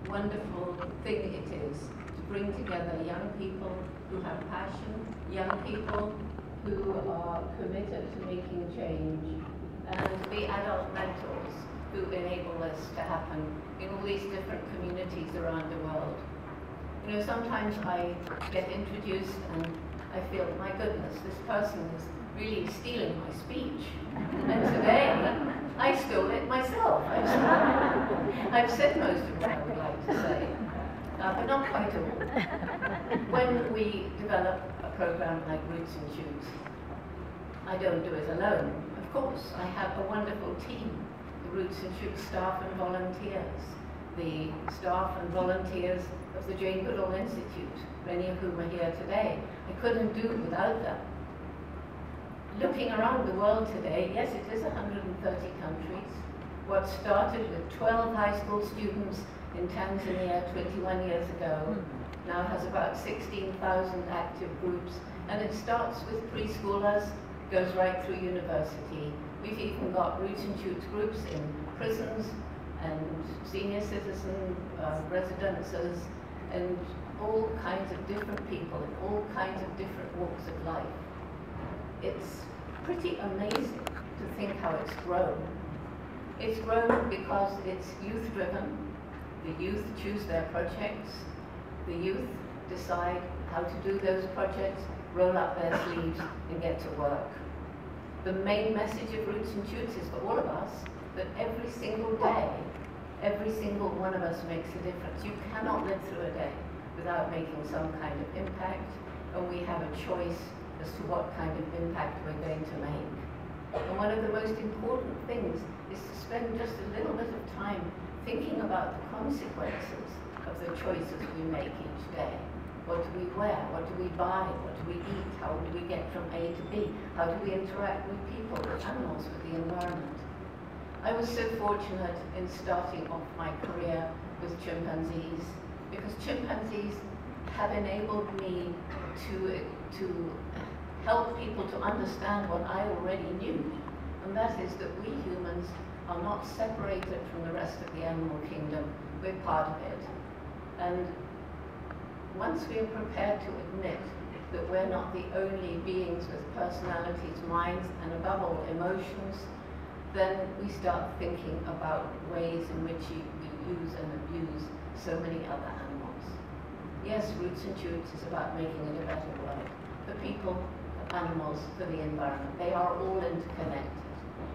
wonderful thing it is to bring together young people who have passion, young people who are committed to making change, and the adult mentors who enable this to happen in all these different communities around the world. You know, sometimes I get introduced and I feel, my goodness, this person is really stealing my speech. And today, I stole it myself. I've said most of what I would like to say, but not quite all. When we develop a program like Roots and Shoots, I don't do it alone. Of course, I have a wonderful team, the Roots and Shoots staff and volunteers, the staff and volunteers of the Jane Goodall Institute, many of whom are here today. I couldn't do it without them. Looking around the world today, yes, it is 130 countries. What started with 12 high school students in Tanzania 21 years ago now has about 16,000 active groups, and it starts with preschoolers, goes right through university. We've even got Roots and Shoots groups in prisons and senior citizen residences, and all kinds of different people in all kinds of different walks of life. It's pretty amazing to think how it's grown. It's grown because it's youth-driven. The youth choose their projects. The youth decide how to do those projects, roll up their sleeves, and get to work. The main message of Roots and Shoots is for all of us that every single day, every single one of us makes a difference. You cannot live through a day without making some kind of impact, and we have a choice as to what kind of impact we're going to make. And one of the most important things is to spend just a little bit of time thinking about the consequences of the choices we make each day. What do we wear? What do we buy? What do we eat? How do we get from A to B? How do we interact with people, with animals, with the environment? I was so fortunate in starting off my career with chimpanzees, because chimpanzees have enabled me to help people to understand what I already knew, and that is that we humans are not separated from the rest of the animal kingdom. We're part of it. And once we are prepared to admit that we're not the only beings with personalities, minds, and above all, emotions, then we start thinking about ways in which we use and abuse so many other animals. Yes, Roots and Shoots is about making it a better world for people, for animals, for the environment. They are all interconnected.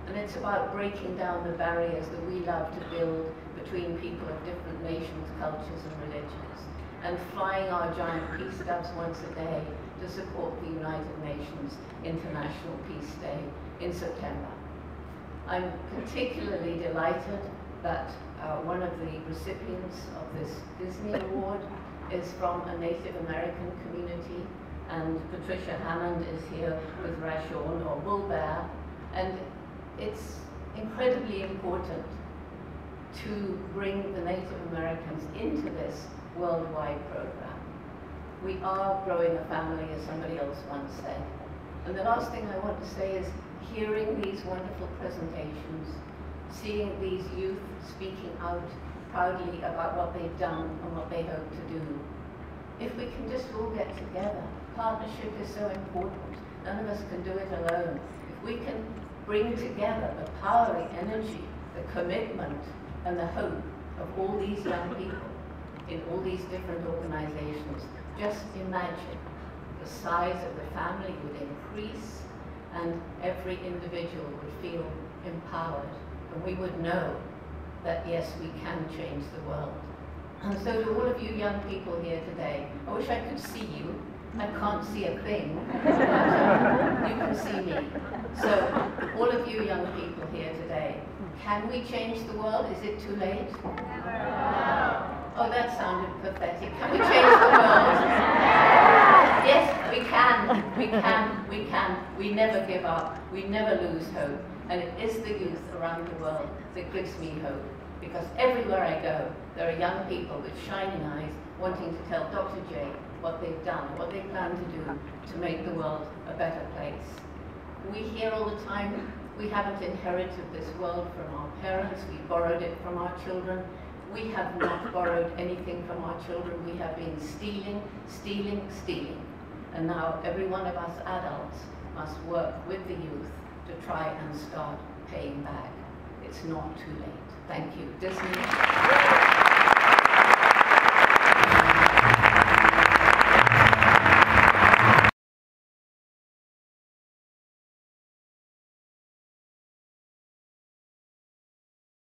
And it's about breaking down the barriers that we love to build between people of different nations, cultures, and religions, and flying our giant peace doves once a day to support the United Nations International Peace Day in September. I'm particularly delighted that one of the recipients of this Disney Award is from a Native American community, and Patricia Hammond is here with Rashorn, or Bull Bear, and it's incredibly important to bring the Native Americans into this worldwide program. We are growing a family, as somebody else once said. And the last thing I want to say is hearing these wonderful presentations, seeing these youth speaking out proudly about what they've done and what they hope to do. If we can just all get together, partnership is so important. None of us can do it alone. If we can bring together the power, the energy, the commitment, and the hope of all these young people in all these different organizations, just imagine the size of the family would increase, and every individual would feel empowered, and we would know that yes, we can change the world. And so to all of you young people here today, I wish I could see you. I can't see a thing, but you can see me. So all of you young people here today, can we change the world? Is it too late? No. Oh, that sounded pathetic. Can we change the world? Yes, we can. We can. We can. We never give up. We never lose hope. And it is the youth around the world that gives me hope. Because everywhere I go, there are young people with shining eyes wanting to tell Dr. Jane what they've done, what they plan to do to make the world a better place. We hear all the time, we haven't inherited this world from our parents, we borrowed it from our children. We have not borrowed anything from our children. We have been stealing, stealing, stealing. And now every one of us adults must work with the youth to try and start paying back. It's not too late. Thank you. Disney.